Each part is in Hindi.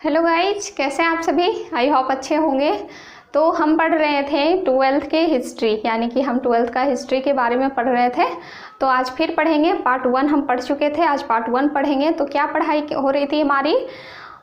हेलो गाइज, कैसे हैं आप सभी। आई होप अच्छे होंगे। तो हम पढ़ रहे थे 12th के हिस्ट्री, यानी कि हम 12th का हिस्ट्री के बारे में पढ़ रहे थे। तो आज फिर पढ़ेंगे। पार्ट 1 हम पढ़ चुके थे, आज पार्ट 1 पढ़ेंगे। तो क्या पढ़ाई हो रही थी हमारी,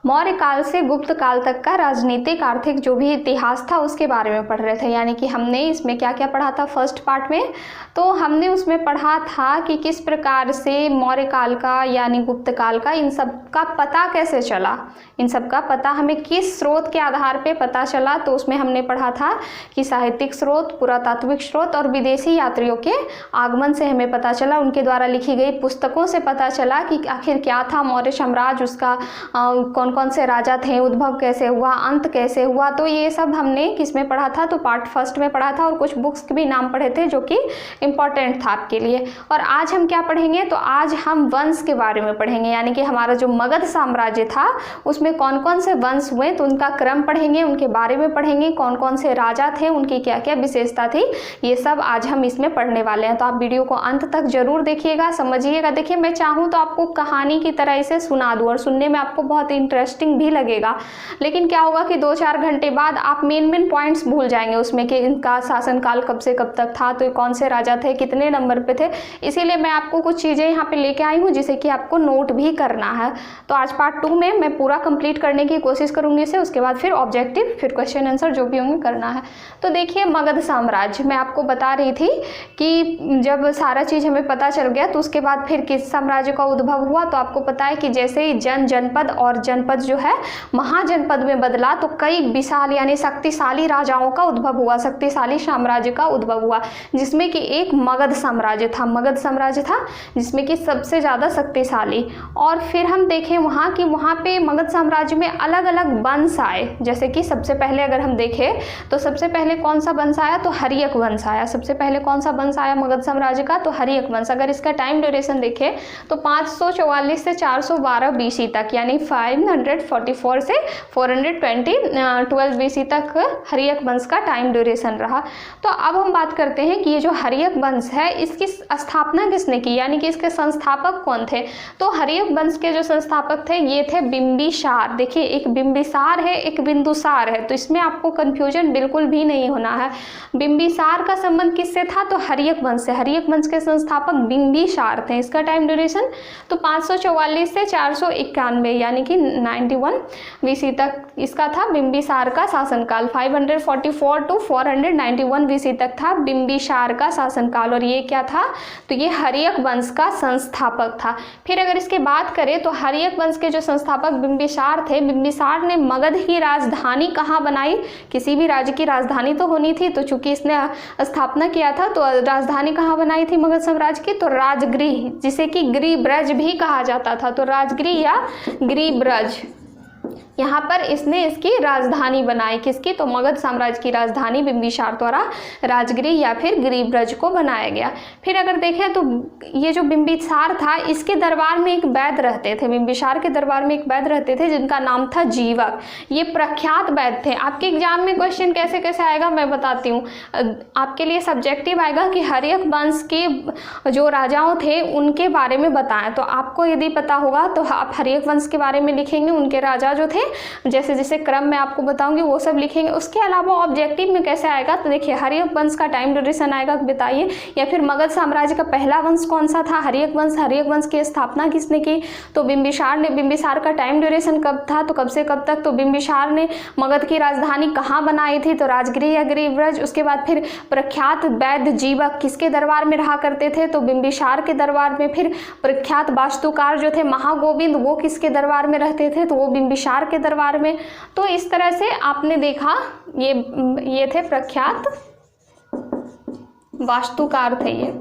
मौर्य काल से गुप्त काल तक का राजनीतिक आर्थिक जो भी इतिहास था उसके बारे में पढ़ रहे थे। यानी कि हमने इसमें क्या क्या पढ़ा था फर्स्ट पार्ट में, तो हमने उसमें पढ़ा था कि किस प्रकार से मौर्य काल का यानी गुप्त काल का इन सब का पता कैसे चला, इन सब का पता हमें किस स्रोत के आधार पे पता चला। तो उसमें हमने पढ़ा था कि साहित्यिक स्रोत, पुरातात्विक स्रोत और विदेशी यात्रियों के आगमन से हमें पता चला, उनके द्वारा लिखी गई पुस्तकों से पता चला कि आखिर क्या था मौर्य साम्राज्य, उसका कौन कौन से राजा थे, उद्भव कैसे हुआ, अंत कैसे हुआ। तो ये सब हमने किस में पढ़ा था, तो पार्ट फर्स्ट में पढ़ा था और कुछ बुक्स के भी नाम पढ़े थे जो कि इम्पॉर्टेंट था आपके लिए। और आज हम क्या पढ़ेंगे, तो आज हम वंश के बारे में पढ़ेंगे। यानी कि हमारा जो मगध साम्राज्य था उसमें कौन कौन से वंश हुए, तो उनका क्रम पढ़ेंगे, उनके बारे में पढ़ेंगे, कौन कौन से राजा थे, उनकी क्या क्या विशेषता थी, ये सब आज हम इसमें पढ़ने वाले हैं। तो आप वीडियो को अंत तक जरूर देखिएगा, समझिएगा। देखिए, मैं चाहूँ तो आपको कहानी की तरह इसे सुना दूँ और सुनने में आपको बहुत इंटरेस्टिंग भी लगेगा, लेकिन क्या होगा कि 2-4 घंटे बाद आप मेन पॉइंट्स भूल जाएंगे उसमें कि इनका शासनकाल कब से कब तक था, तो कौन से राजा थे, कितने नंबर पे थे। इसीलिए मैं आपको कुछ चीज़ें यहाँ पे लेके आई हूँ जिसे कि आपको नोट भी करना है। तो आज पार्ट 2 में मैं पूरा कंप्लीट करने की कोशिश करूँगी इसे, उसके बाद फिर ऑब्जेक्टिव, फिर क्वेश्चन आंसर जो भी होंगे करना है। तो देखिए, मगध साम्राज्य मैं आपको बता रही थी कि जब सारा चीज़ हमें पता चल गया तो उसके बाद फिर किस साम्राज्य का उद्भव हुआ। तो आपको पता है कि जैसे ही जनपद और जनपद जो है महाजनपद में बदला तो कई विशाल यानी शक्तिशाली राजाओं का उद्भव हुआ, शक्तिशाली साम्राज्य का उद्भव हुआ, जिसमें कि एक मगध साम्राज्य था। मगध साम्राज्य था जिसमें कि सबसे ज़्यादा शक्तिशाली। और फिर हम देखें वहाँ कि वहाँ पे मगध साम्राज्य में अलग अलग वंश आए। जैसे कि सबसे पहले अगर हम देखें तो सबसे पहले कौन सा वंश आया, तो हर्यक वंश आया। सबसे पहले कौन सा वंश आया मगध साम्राज्य का, तो हर्यक वंश। अगर इसका टाइम ड्यूरेशन देखें तो 544 से 412 BC तक, यानी 544 से 412 BC तक हर्यक वंश का टाइम ड्यूरेशन रहा। तो अब हम बात करते हैं कि ये जो हर्यक वंश है इसकी स्थापना किसने की, यानी कि इसके संस्थापक कौन थे। तो हर्यक वंश के जो संस्थापक थे ये थे बिंबिसार। देखिए, एक बिंबिसार है, एक बिंदुसार है, तो इसमें आपको कंफ्यूजन बिल्कुल भी नहीं होना है। बिंबिसार का संबंध किससे था, तो हर्यक वंश से। हर्यक वंश के संस्थापक बिंबिसार थे। इसका टाइम ड्यूरेशन तो 544 से 491 यानी कि 91 BC तक इसका था बिंबिसार का शासनकाल। 544 to 491 BC तक था बिंबिसार का शासनकाल। और ये क्या था, तो ये हर्यक वंश का संस्थापक था। फिर अगर इसके बात करें तो हर्यक वंश के जो संस्थापक बिंबिसार थे, बिंबिसार ने मगध की राजधानी कहाँ बनाई, किसी भी राज्य की राजधानी तो होनी थी, तो चूंकि इसने स्थापना किया था तो राजधानी कहाँ बनाई थी मगध साम्राज्य की, तो राजगृह, जिसे कि गिरिब्रज भी कहा जाता था। तो राजगृह या गिरिब्रज, यहाँ पर इसने इसकी राजधानी बनाई। किसकी, तो मगध साम्राज्य की राजधानी बिंबिसार द्वारा राजगृह या फिर गिरिब्रज को बनाया गया। फिर अगर देखें तो ये जो बिंबिसार था इसके दरबार में एक वैद्य रहते थे। बिंबिसार के दरबार में एक वैद्य रहते थे जिनका नाम था जीवक। ये प्रख्यात वैद्य थे। आपके एग्जाम में क्वेश्चन कैसे कैसे आएगा मैं बताती हूँ। आपके लिए सब्जेक्टिव आएगा कि हर्यक वंश के जो राजाओं थे उनके बारे में बताएं। तो आपको यदि पता होगा तो आप हर्यक वंश के बारे में लिखेंगे, उनके राजा जो थे जैसे जैसे क्रम में आपको बताऊंगी वो सब लिखेंगे। उसके अलावा ऑब्जेक्टिव में कैसे आएगा, तो देखिए हर्यक वंश का टाइम ड्यूरेशन आएगा बताइए, या फिर मगध साम्राज्य का पहला वंश कौन सा था, हर्यक वंश। हर्यक वंश की स्थापना किसने की, तो बिंबिसार ने। बिंबिसार का टाइम ड्यूरेशन कब था, तो कब से कब तक, तो बिंबिसार ने मगध की राजधानी कहाँ बनाई थी, तो राजगृह या गिरिब्रज। उसके बाद फिर प्रख्यात वैद्य जीवक किसके दरबार में रहा करते थे, तो बिंबिसार के दरबार में। फिर प्रख्यात वास्तुकार जो थे महागोविंद, वो किसके दरबार में रहते थे, तो वो बिंबिसार के दरबार में। तो इस तरह से आपने देखा ये थे प्रख्यात वास्तुकार थे ये।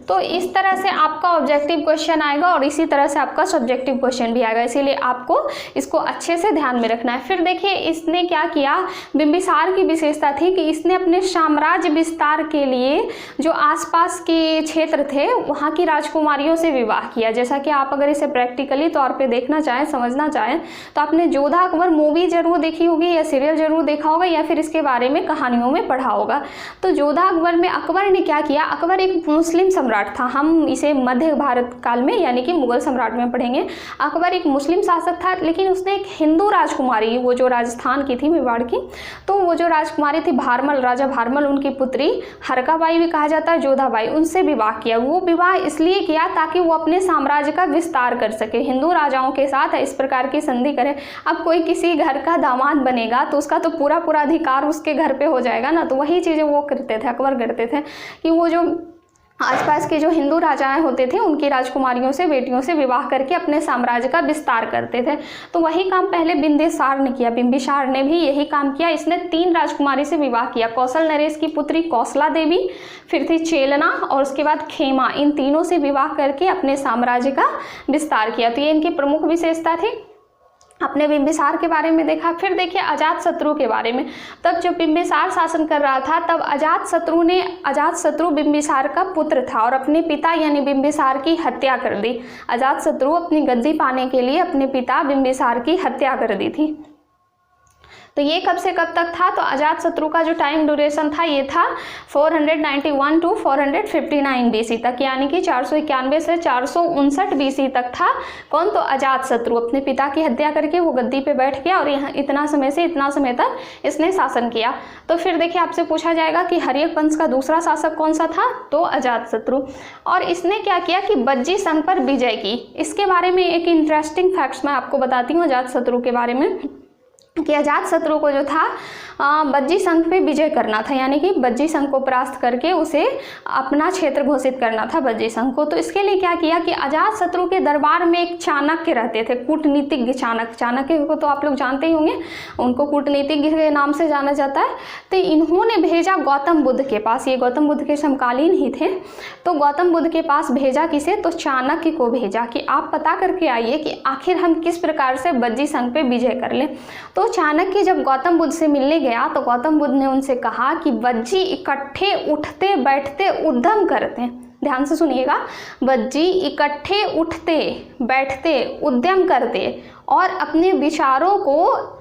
तो इस तरह से आपका ऑब्जेक्टिव क्वेश्चन आएगा और इसी तरह से आपका सब्जेक्टिव क्वेश्चन भी आएगा, इसीलिए आपको इसको अच्छे से ध्यान में रखना है। फिर देखिए इसने क्या किया, बिंबिसार की विशेषता थी कि इसने अपने साम्राज्य विस्तार के लिए जो आसपास के क्षेत्र थे वहाँ की राजकुमारियों से विवाह किया। जैसा कि आप अगर इसे प्रैक्टिकली तौर पर देखना चाहें, समझना चाहें, तो आपने जोधा अकबर मूवी जरूर देखी होगी या सीरियल जरूर देखा होगा या फिर इसके बारे में कहानियों में पढ़ा होगा। तो जोधा अकबर में अकबर ने क्या किया, अकबर एक मुस्लिम सम्राट सम्राट था। हम इसे मध्य भारत काल में यानी कि मुगल सम्राट में पढ़ेंगे। अकबर एक मुस्लिम शासक था, लेकिन उसने एक हिंदू राजकुमारी, वो जो राजस्थान की थी, मेवाड़ की, तो वो जो राजकुमारी थी भारमल, राजा भारमल, उनकी पुत्री हरकाबाई भी कहा जाता है, जोधाबाई, उनसे विवाह किया। वो विवाह इसलिए किया ताकि वो अपने साम्राज्य का विस्तार कर सके, हिंदू राजाओं के साथ इस प्रकार की संधि करे। अब कोई किसी घर का दामाद बनेगा तो उसका तो पूरा अधिकार उसके घर पे हो जाएगा ना, तो वही चीज़ें वो करते थे, अकबर करते थे कि वो जो आसपास के जो हिंदू राजाएं होते थे उनकी राजकुमारियों से, बेटियों से विवाह करके अपने साम्राज्य का विस्तार करते थे। तो वही काम पहले बिंबिसार ने किया, बिंबिसार ने भी यही काम किया। इसने 3 राजकुमारी से विवाह किया, कौशल नरेश की पुत्री कौशला देवी, फिर थी चेलना और उसके बाद खेमा। इन तीनों से विवाह करके अपने साम्राज्य का विस्तार किया। तो ये इनकी प्रमुख विशेषता थी। अपने बिंबिसार के बारे में देखा। फिर देखिए अजातशत्रु के बारे में। तब जब बिंबिसार शासन कर रहा था तब अजातशत्रु बिंबिसार का पुत्र था और अपने पिता यानी बिंबिसार की हत्या कर दी। अजातशत्रु अपनी गद्दी पाने के लिए अपने पिता बिंबिसार की हत्या कर दी थी। तो ये कब से कब तक था? तो अजातशत्रु का जो टाइम ड्यूरेशन था ये था 491 टू 459 बीसी तक, यानी कि 491 से 459 बीसी तक था। कौन? तो अजातशत्रु अपने पिता की हत्या करके वो गद्दी पे बैठ गया और यहाँ इतना समय से इतना समय तक इसने शासन किया। तो फिर देखिए आपसे पूछा जाएगा कि हर्यक वंश का दूसरा शासक कौन सा था? तो अजातशत्रु। और इसने क्या किया कि बज्जी संघ पर विजय की। इसके बारे में एक इंटरेस्टिंग फैक्ट्स मैं आपको बताती हूँ अजातशत्रु के बारे में कि अजातशत्रु को जो था बज्जी संघ पे विजय करना था, यानी कि बज्जी संघ को परास्त करके उसे अपना क्षेत्र घोषित करना था बज्जी संघ को। तो इसके लिए क्या किया कि अजातशत्रु के दरबार में एक चाणक्य रहते थे, कूटनीतिज्ञ चाणक्य को तो आप लोग जानते ही होंगे, उनको कूटनीतिज्ञ के नाम से जाना जाता है। तो इन्होंने भेजा गौतम बुद्ध के पास, ये गौतम बुद्ध के समकालीन ही थे, तो गौतम बुद्ध के पास भेजा किसे? तो चाणक्य को भेजा कि आप पता करके आइए कि आखिर हम किस प्रकार से बज्जी संघ पे विजय कर लें। तो चाणक्य जब गौतम बुद्ध से मिलने गया तो गौतम बुद्ध ने उनसे कहा कि बज्जी इकट्ठे उठते बैठते उद्यम करते हैं। ध्यान से सुनिएगा, बज्जी इकट्ठे उठते बैठते उद्यम करते और अपने विचारों को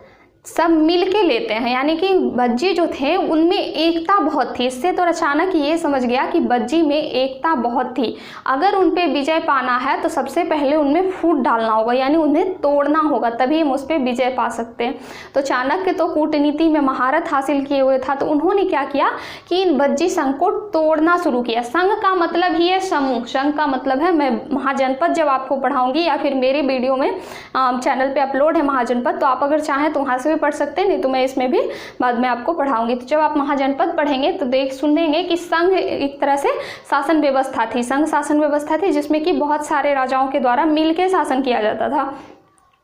सब मिल के लेते हैं, यानी कि बज्जी जो थे उनमें एकता बहुत थी। इससे तो अचानक ये समझ गया कि बज्जी में एकता बहुत थी। अगर उन पे विजय पाना है तो सबसे पहले उनमें फूट डालना होगा, यानी उन्हें तोड़ना होगा, तभी हम उस पर विजय पा सकते हैं। तो चाणक्य तो कूटनीति में महारत हासिल किए हुए था, तो उन्होंने क्या किया कि इन बज्जी संघ को तोड़ना शुरू किया। संघ का मतलब ही है समूह, संघ का मतलब है, मैं महाजनपद जब आपको पढ़ाऊंगी या फिर मेरे वीडियो में चैनल पर अपलोड है महाजनपद, तो आप अगर चाहें तो वहाँ से पढ़ सकते हैं, नहीं तो मैं इसमें भी बाद में आपको पढ़ाऊंगी। तो जब आप महाजनपद पढ़ेंगे तो सुनेंगे कि संघ एक तरह से शासन व्यवस्था थी, संघ शासन व्यवस्था थी जिसमें कि बहुत सारे राजाओं के द्वारा मिलकर शासन किया जाता था।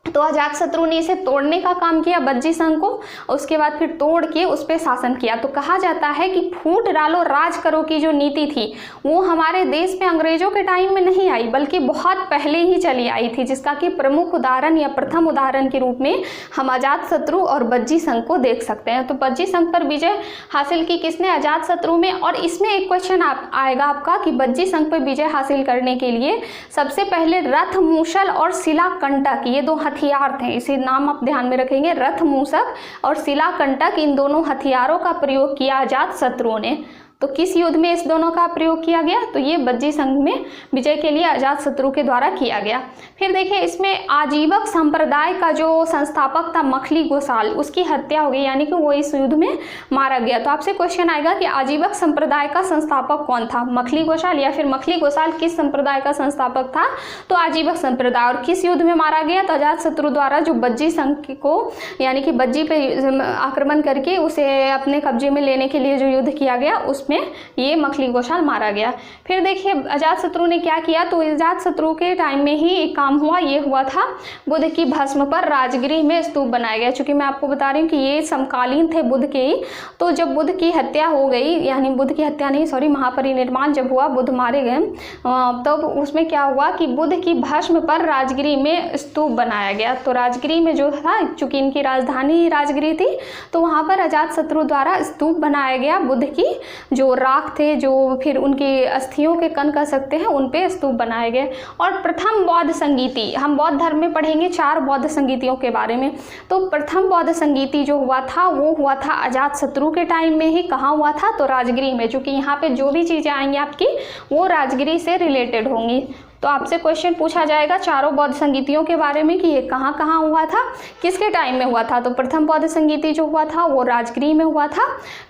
तो अजातशत्रु ने इसे तोड़ने का काम किया बज्जी संघ को, उसके बाद फिर तोड़ के उस पर शासन किया। तो कहा जाता है कि फूट डालो राज करो की जो नीति थी वो हमारे देश में अंग्रेजों के टाइम में नहीं आई, बल्कि बहुत पहले ही चली आई थी, जिसका कि प्रमुख उदाहरण या प्रथम उदाहरण के रूप में हम अजातशत्रु और बज्जी संघ को देख सकते हैं। तो बज्जी संघ पर विजय हासिल की किसने? अजातशत्रु में। और इसमें एक क्वेश्चन आएगा आपका कि बज्जी संघ पर विजय हासिल करने के लिए सबसे पहले रथ मूसल और शिलाकंटक, ये दो हथियार थे, इसे नाम आप ध्यान में रखेंगे, रथ मूसक और शिलाकंटक, इन दोनों हथियारों का प्रयोग किया अजातशत्रु ने। तो किस युद्ध में इस दोनों का प्रयोग किया गया? तो ये बज्जी संघ में विजय के लिए अजातशत्रु के द्वारा किया गया। फिर देखिए इसमें आजीवक संप्रदाय का जो संस्थापक था मखली गोसाल, उसकी हत्या हो गई, यानी कि वो इस युद्ध में मारा गया। तो आपसे क्वेश्चन आएगा कि आजीवक संप्रदाय का संस्थापक कौन था, मखली गोसाल या फिर मखली गोसाल किस संप्रदाय का संस्थापक था? तो आजीवक संप्रदाय। और किस युद्ध में मारा गया? तो अजातशत्रु द्वारा जो बज्जी संघ को यानी कि बज्जी पे आक्रमण करके उसे अपने कब्जे में लेने के लिए जो युद्ध किया गया उसमें ये मखली गोसाल मारा गया। फिर देखिए अजातशत्रु ने क्या किया, तो अजातशत्रु के टाइम में ही एक काम हुआ, ये हुआ था बुद्ध की भस्म पर राजगृह में स्तूप बनाया गया। चूंकि मैं आपको बता रही हूँ कि ये समकालीन थे बुद्ध के ही, तो जब बुद्ध की हत्या हो गई, यानी बुद्ध की हत्या नहीं सॉरी महापरिनिर्वाण जब हुआ, बुद्ध मारे गए, तब उसमें क्या हुआ कि बुद्ध की भस्म पर राजगृह में स्तूप बनाया गया। तो राजगृह में जो था, चूंकि इनकी राजधानी राजगृह थी, तो वहाँ पर अजातशत्रु द्वारा स्तूप बनाया गया बुद्ध की जो राख थे, जो फिर उनकी अस्थियों के कण कह सकते हैं, उन पे स्तूप बनाए गए। और प्रथम बौद्ध संगीति, हम बौद्ध धर्म में पढ़ेंगे 4 बौद्ध संगीतियों के बारे में। तो प्रथम बौद्ध संगीति जो हुआ था वो हुआ था अजातशत्रु के टाइम में ही। कहाँ हुआ था? तो राजगृह में, क्योंकि यहाँ पे जो भी चीज़ें आएंगी आपकी वो राजगृह से रिलेटेड होंगी। तो आपसे क्वेश्चन पूछा जाएगा चारों बौद्ध संगीतियों के बारे में कि ये कहाँ कहाँ हुआ था, किसके टाइम में हुआ था। तो प्रथम बौद्ध संगीति जो हुआ था वो राजगृह में हुआ था,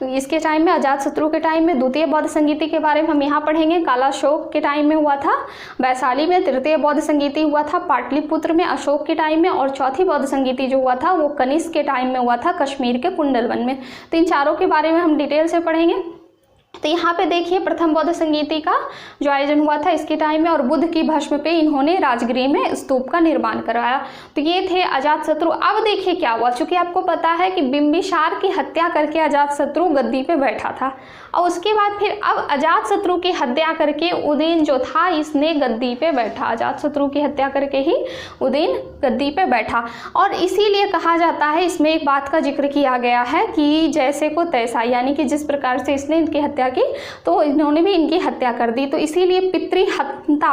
इसके टाइम में, अजातशत्रु के टाइम में। द्वितीय बौद्ध संगीति के बारे में हम यहाँ पढ़ेंगे, कालाशोक के टाइम में हुआ था वैशाली में। तृतीय बौद्ध संगीति हुआ था पाटलिपुत्र में अशोक के टाइम में। और चौथी बौद्ध संगीति जो हुआ था वो कनिष्क के टाइम में हुआ था कश्मीर के कुंडलवन में। तो इन चारों के बारे में हम डिटेल से पढ़ेंगे। तो यहाँ पे देखिए प्रथम बौद्ध संगीति का जो आयोजन हुआ था इसके टाइम में, और बुद्ध की भस्म पे इन्होंने राजगृह में स्तूप का निर्माण करवाया। तो ये थे अजातशत्रु। अब देखिए क्या हुआ, चूंकि आपको पता है कि बिंबिसार की हत्या करके अजातशत्रु गद्दी पे बैठा था, और उसके बाद फिर अब अजातशत्रु की हत्या करके उदयन जो था इसने गद्दी पे बैठा। अजातशत्रु की हत्या करके ही उदयन गद्दी पे बैठा। और इसीलिए कहा जाता है, इसमें एक बात का जिक्र किया गया है कि जैसे को तैसा, यानी कि जिस प्रकार से इसने इनकी हत्या की तो इन्होंने भी इनकी हत्या कर दी। तो इसीलिए पितृहंता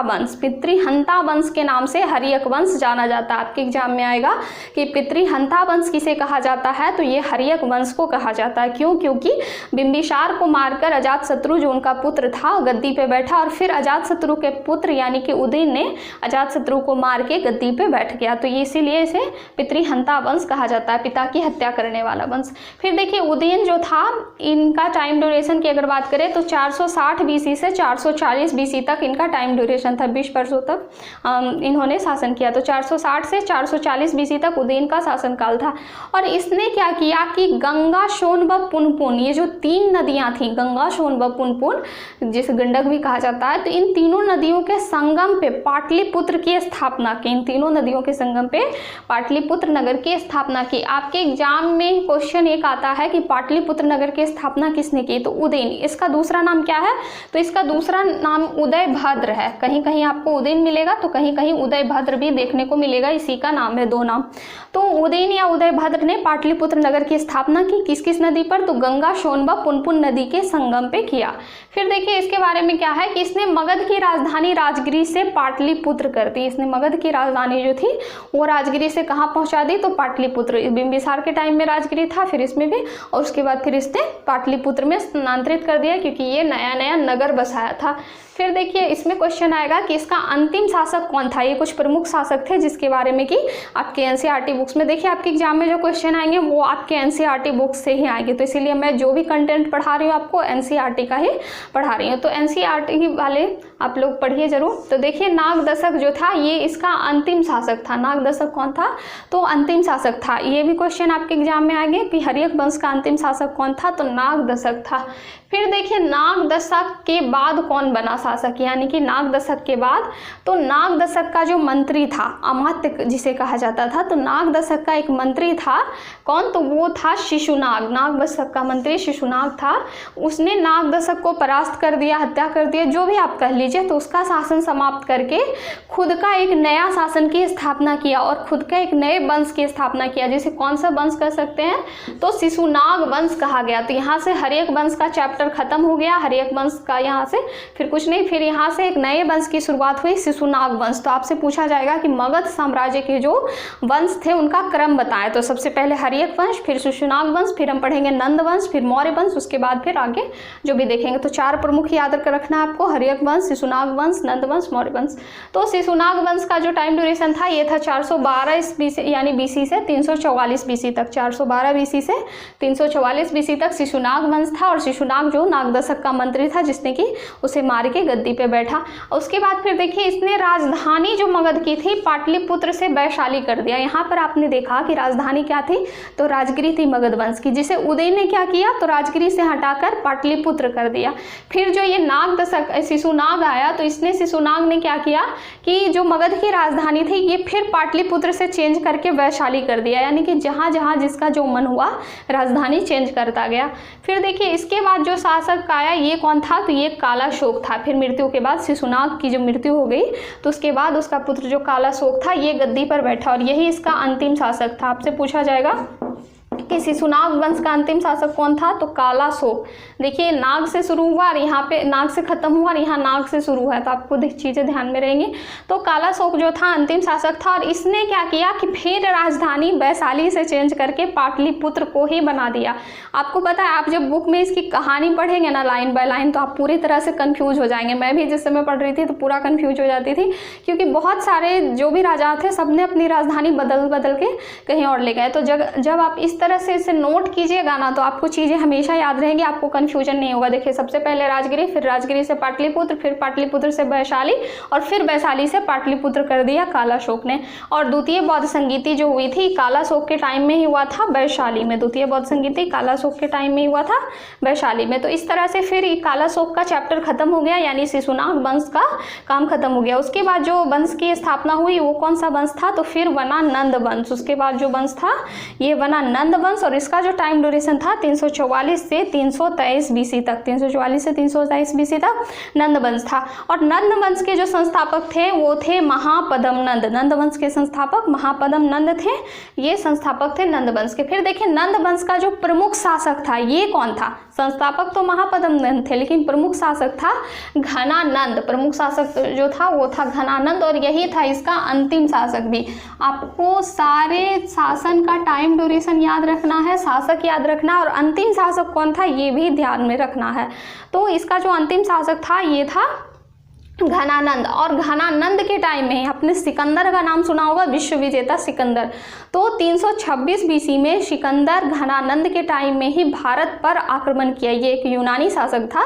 वंश के नाम से हर्यक वंश जाना जाता है। आपके एग्जाम में आएगा कि पितृहंता वंश किसे कहा जाता है, तो ये हर्यक वंश को कहा जाता है। क्यों? क्योंकि बिंबिसार को मारकर अजातशत्रु जो उनका पुत्र था गद्दी पे बैठा, और फिर अजातशत्रु के पुत्र यानी कि उदयन ने अजातशत्रु को मार के गद्दी पे बैठ गया। तो ये इसीलिए इसे पितृहंता वंश कहा जाता है, पिता की हत्या करने वाला वंश। फिर देखिए उदयन जो था, इनका टाइम ड्यूरेशन की अगर बात करें तो 460 बीसी से 440 बीसी तक इनका टाइम ड्यूरेशन था। 20 वर्षों तक इन्होंने शासन किया। तो 460 से 440 बीसी तक उदयन का शासनकाल था। और इसने क्या किया कि गंगा, सोन व पुनपुन, ये जो 3 नदियां थी, गंगा, सोन व पुनपुन, जिसे गंडक भी कहा जाता है, तो इन तीनों नदियों के संगम पे पाटलिपुत्र की स्थापना की। इन तीनों नदियों के संगम पे पाटलिपुत्र नगर की स्थापना की। आपके एग्जाम में क्वेश्चन एक आता है कि पाटलिपुत्र नगर की स्थापना किसने की, तो उदयन। इसका दूसरा नाम क्या है, तो इसका दूसरा नाम उदयभद्र है। कहीं कहीं आपको उदयन मिलेगा तो कहीं कहीं उदयभद्र भी देखने को मिलेगा, इसी का नाम है, 2 नाम। तो उदयन या उदयभद्र ने पाटलिपुत्र नगर की स्थापना की। किस किस नदी पर, तो गंगा, सोन व पुनपुन नदी के संगम पे किया। फिर देखिए इसके बारे में क्या है कि इसने मगध की राजधानी राजगृह से पाटलिपुत्र कर दी। इसने मगध की राजधानी जो थी वो राजगृह से कहाँ पहुंचा दी, तो पाटलिपुत्र। बिंबिसार के टाइम में राजगृह था, फिर इसमें भी, और उसके बाद फिर इसने पाटलिपुत्र में स्थानांतरित कर दिया क्योंकि ये नया नया नगर बसाया था। फिर देखिए इसमें क्वेश्चन आएगा कि इसका अंतिम शासक कौन था। ये कुछ प्रमुख शासक थे जिसके बारे में कि आपके एनसीईआरटी बुक्स में, देखिए आपके एग्जाम में जो क्वेश्चन आएंगे वो आपके एनसीईआरटी बुक्स से ही आएंगे। तो इसीलिए मैं जो भी कंटेंट पढ़ा रही हूँ आपको एनसीईआरटी का ही पढ़ा रही हूँ। तो एनसीईआरटी वाले आप लोग पढ़िए जरूर। तो देखिए नागदशक जो था ये इसका अंतिम शासक था। नागदशक कौन था, तो अंतिम शासक था। ये भी क्वेश्चन आपके एग्जाम में आएंगे कि हर्यक वंश का अंतिम शासक कौन था, तो नागदशक था। फिर देखिए नागदशक के बाद कौन बना शासक, यानी कि नागदशक के बाद, तो नागदशक का जो मंत्री था, अमात्य जिसे कहा जाता था, तो नागदशक का एक मंत्री था कौन, तो वो था शिशुनाग। नागदशक का मंत्री शिशुनाग था। उसने नागदशक को परास्त कर दिया, हत्या कर दिया, जो भी आप कह लीजिए। तो उसका शासन समाप्त करके खुद का एक नया शासन की स्थापना किया और खुद का एक नए वंश की स्थापना किया, जिसे कौन सा वंश कह सकते हैं, तो शिशुनाग वंश कहा गया। तो यहाँ से हर्यक वंश का चैप्टर खत्म हो गया, हर्यक वंश का यहाँ से फिर कुछ नहीं, फिर यहाँ से एक नए वंश की शुरुआत हुई, शिशुनाग वंश। तो आपसे पूछा जाएगा कि मगध साम्राज्य के जो वंश थे उनका क्रम बताएं। तो सबसे पहले हर्यक वंश, फिर शिशुनाग वंश, फिर हम पढ़ेंगे नंद वंश, फिर मौर्य वंश, उसके बाद फिर आगे जो भी देखेंगे। तो 4 प्रमुख याद कर रखना है आपको, हर्यक वंश, शिशुनाग वंश, नंद वंश, मौर्य वंश। तो शिशुनाग वंश का जो टाइम ड्यूरेशन था ये था 412 बीसी, यानी बीसी से 344 बीसी तक। 412 बीसी से 344 बीसी तक शिशुनाग वंश था। और शिशुनाग जो नागदशक का मंत्री था जिसने कि उसे मार के गद्दी पे बैठा। उसके बाद फिर देखिए इसने राजधानी जो मगध की थी पाटलिपुत्र से वैशाली कर दिया। यहाँ पर आपने देखा कि राजधानी क्या थी, तो राजगृह थी मगध वंश की, जिसे उदयन ने क्या किया, तो राजगृह से हटाकर पाटलिपुत्र कर दिया। फिर जो ये नागदशक शिशुनाग आया, तो इसने शिशुनाग ने क्या किया कि जो मगध की राजधानी थी ये फिर पाटलिपुत्र से चेंज करके वैशाली कर दिया, यानी कि जहाँ जहाँ जिसका जो मन हुआ राजधानी चेंज करता गया। फिर देखिए इसके बाद जो शासक आया ये कौन था, तो ये कालाशोक था। फिर मृत्यु के बाद शिशुनाग की जो मृत्यु हो गई तो उसके बाद उसका पुत्र जो कालाशोक था ये गद्दी पर बैठा और यही इसका अंतिम शासक था। आपसे पूछा जाएगा कि शिशुनाग वंश का अंतिम शासक कौन था, तो कालाशोक। देखिए नाग से शुरू हुआ और यहाँ पे नाग से खत्म हुआ और यहाँ नाग से शुरू हुआ, तो आपको चीज़ें ध्यान में रहेंगी। तो कालाशोक जो था अंतिम शासक था और इसने क्या किया कि फिर राजधानी वैशाली से चेंज करके पाटलिपुत्र को ही बना दिया। आपको पता है आप जब बुक में इसकी कहानी पढ़ेंगे ना लाइन बाय लाइन, तो आप पूरी तरह से कंफ्यूज हो जाएंगे। मैं भी जिस समय पढ़ रही थी तो पूरा कंफ्यूज हो जाती थी, क्योंकि बहुत सारे जो भी राजा थे सबने अपनी राजधानी बदल बदल के कहीं और ले गए। तो जब आप इस तरह से इसे नोट कीजिएगा ना, तो आपको चीज़ें हमेशा याद रहेंगी, आपको कन्फ्यूजन नहीं होगा। देखिए सबसे पहले राजगिरी, फिर राजगिरी से पाटलिपुत्र, फिर पाटलिपुत्र से वैशाली और फिर वैशाली से पाटलिपुत्र कर दिया कालाशोक ने। और द्वितीय बौद्ध संगीति जो हुई थी कालाशोक के टाइम में ही हुआ था वैशाली में। द्वितीय बौद्ध संगीति कालाशोक के टाइम में हुआ था वैशाली में। तो इस तरह से फिर कालाशोक का चैप्टर खत्म हो गया, यानी शिशुनाग वंश का काम खत्म हो गया। उसके बाद जो वंश की स्थापना हुई वो कौन सा वंश था, तो फिर बना नंद वंश। उसके बाद जो वंश था ये बना नंद वंश और इसका जो टाइम ड्यूरेशन था 344 से 323 बीसी तक, 344 से 323 बीसी तक नंद वंश था। और नंद वंश के जो संस्थापक थे वो थे महापद्म नंद। नंद वंश के संस्थापक महापद्म नंद थे, ये संस्थापक थे नंद वंश के। फिर देखिए नंद वंश का जो प्रमुख शासक था ये कौन था, संस्थापक तो महापद्म नंद थे लेकिन प्रमुख शासक था घनानंद। प्रमुख शासक जो था वो था घनानंद और यही था इसका अंतिम शासक भी। आपको सारे शासन का टाइम ड्यूरेशन याद रखना है, शासक याद रखना और अंतिम शासक कौन था ये भी ध्यान में रखना है। तो इसका जो अंतिम शासक था ये था घनानंद। और घनानंद के टाइम में आपने सिकंदर का नाम सुना होगा, विश्व विजेता सिकंदर। तो 326 बीसी में सिकंदर घनानंद के टाइम में ही भारत पर आक्रमण किया। ये एक यूनानी शासक था,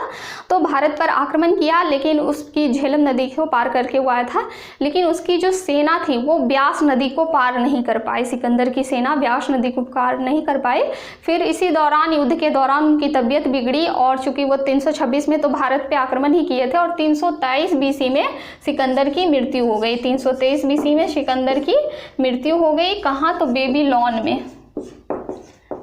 तो भारत पर आक्रमण किया, लेकिन उसकी झेलम नदी को पार करके वो आया था, लेकिन उसकी जो सेना थी वो ब्यास नदी को पार नहीं कर पाई। सिकंदर की सेना ब्यास नदी को पार नहीं कर पाई। फिर इसी दौरान युद्ध के दौरान उनकी तबीयत बिगड़ी और चूंकि वो 326 में तो भारत पे आक्रमण ही किए थे और 323 बीसी में सिकंदर की मृत्यु हो गई। 323 बीसी में सिकंदर की मृत्यु हो गई। कहाँ, तो बेबीलोन में।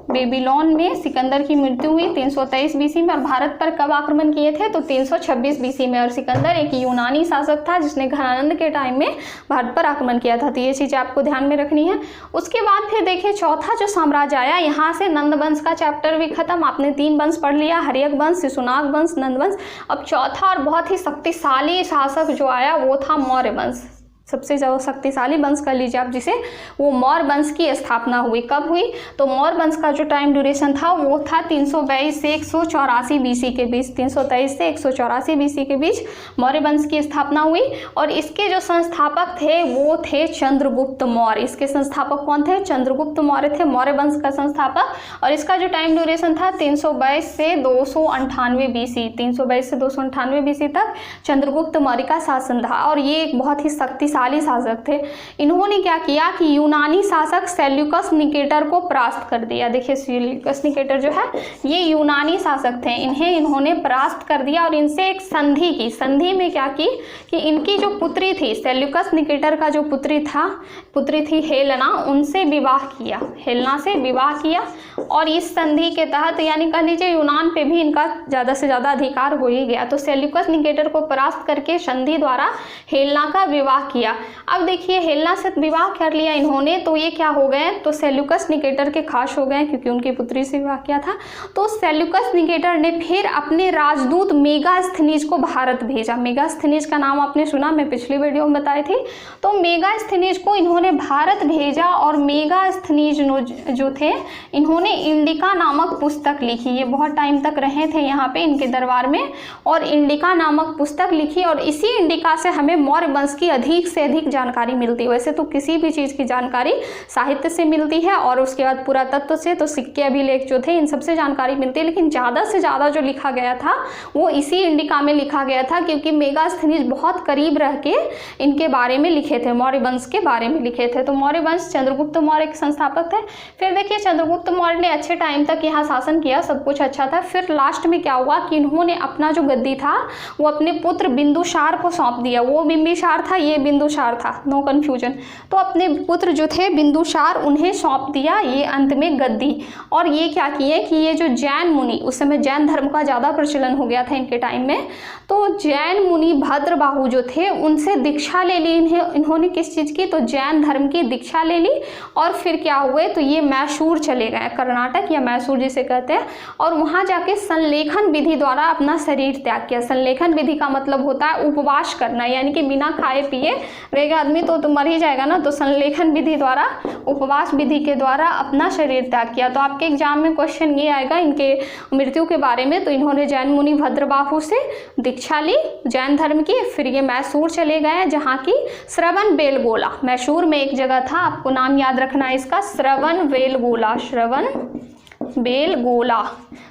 बेबीलोन में सिकंदर की मृत्यु हुई 323 बीसी में। और भारत पर कब आक्रमण किए थे, तो 326 बीसी में। और सिकंदर एक यूनानी शासक था जिसने घनानंद के टाइम में भारत पर आक्रमण किया था। तो ये चीज़ आपको ध्यान में रखनी है। उसके बाद फिर देखिए चौथा जो साम्राज्य आया, यहाँ से नंद वंश का चैप्टर भी खत्म। आपने 3 वंश पढ़ लिया, हर्यक वंश, शिशुनाग वंश, नंद वंश। अब चौथा और बहुत ही शक्तिशाली शासक जो आया वो था मौर्य वंश। सबसे ज़्यादा शक्तिशाली वंश कर लीजिए आप जिसे, वो मौर्य वंश की स्थापना हुई। कब हुई, तो मौर्य वंश का जो टाइम ड्यूरेशन था वो था 322 से 184 बीसी के बीच। 323 से 184 बीसी के बीच मौर्य वंश की स्थापना हुई। और इसके जो संस्थापक थे वो थे चंद्रगुप्त मौर्य। इसके संस्थापक कौन थे, चंद्रगुप्त मौर्य थे मौर्य वंश का संस्थापक। और इसका जो टाइम ड्यूरेशन था 322 से 298 बीसी, 322 से 298 बीसी तक चंद्रगुप्त मौर्य का शासन था। और ये एक बहुत ही शक्तिशाली शासक थे। इन्होंने क्या किया कि यूनानी शासक सेल्यूकस निकेटर को परास्त कर दिया। देखिए सेल्यूकस निकेटर जो है ये यूनानी शासक थे, इन्होंने परास्त कर दिया और इनसे एक संधि की। संधि में क्या की कि इनकी जो पुत्री थी, सेल्यूकस निकेटर का जो पुत्री थी हेलेना, उनसे विवाह किया, हेलेना से विवाह किया। और इस संधि के तहत यानी कह लीजिए यूनान पे भी इनका ज़्यादा से ज़्यादा अधिकार हो ही गया। तो सेल्यूकस निकेटर को परास्त करके संधि द्वारा हेलेना का विवाह किया। अब देखिए हेलेना से विवाह कर लिया इन्होंने, तो ये क्या हो गए, तो सेल्यूकस निकेटर के खास हो गए क्योंकि उनकी पुत्री से विवाह किया था। तो सेल्यूकस निकेटर ने फिर अपने राजदूत मेगास्थनीज को भारत भेजा। मेगास्थनीज का नाम आपने सुना, मैं पिछली वीडियो में बताई थी। तो मेगास्थनीज को इन्होंने भारत भेजा और मेगास्थनीज जो थे इन्होंने इंडिका नामक पुस्तक लिखी। ये बहुत टाइम तक रहे थे यहाँ पे इनके दरबार में और इंडिका नामक पुस्तक लिखी। और इसी इंडिका से हमें मौर्य वंश की अधिक से अधिक जानकारी मिलती है। वैसे तो किसी भी चीज़ की जानकारी साहित्य से मिलती है और उसके बाद पुरातत्व से, तो सिक्के अभिलेख जो थे इन सबसे जानकारी मिलती है, लेकिन ज़्यादा से ज़्यादा जो लिखा गया था वो इसी इंडिका में लिखा गया था क्योंकि मेगास्थनीज बहुत करीब रह के इनके बारे में लिखे थे, मौर्य वंश के बारे में लिखे थे। तो मौर्य वंश चंद्रगुप्त मौर्य के संस्थापक थे। फिर देखिए चंद्रगुप्त मौर्य ने अच्छे टाइम तक यहाँ शासन किया, सब कुछ अच्छा था। फिर लास्ट में क्या हुआ कि इन्होंने अपना जो गद्दी था वो अपने पुत्र बिंदुसार को सौंप दिया। वो बिंबिसार था, ये बिंदुसार था, नो कन्फ्यूजन। तो अपने पुत्र जो थे बिंदुसार उन्हें सौंप दिया ये अंत में गद्दी। और ये क्या किए कि ये जो जैन मुनि, उस समय जैन धर्म का ज़्यादा प्रचलन हो गया था इनके टाइम में, तो जैन मुनि भद्रबाहु जो थे उनसे दीक्षा ले ली इन्होंने। किस चीज़ की? तो जैन धर्म की दीक्षा ले ली। और फिर क्या हुए, तो ये मैसूर चले गए, कर्नाटक या मैसूर जिसे कहते हैं, और वहाँ जाके संलेखन विधि द्वारा अपना शरीर त्याग किया। संलेखन विधि का मतलब होता है उपवास करना, यानी कि बिना खाए पिए रहेगा आदमी तो मर ही जाएगा ना। तो संलेखन विधि द्वारा, उपवास विधि के द्वारा अपना शरीर त्याग किया। तो आपके एग्जाम में क्वेश्चन ये आएगा इनके मृत्यु के बारे में। तो इन्होंने जैन मुनि भद्रबाहु से दीक्षा ली जैन धर्म की, फिर ये मैसूर चले गए जहाँ की श्रवण बेलगोला, मैसूर में एक जगह था, आपको नाम याद रखना है इसका, श्रवण बेलगोला।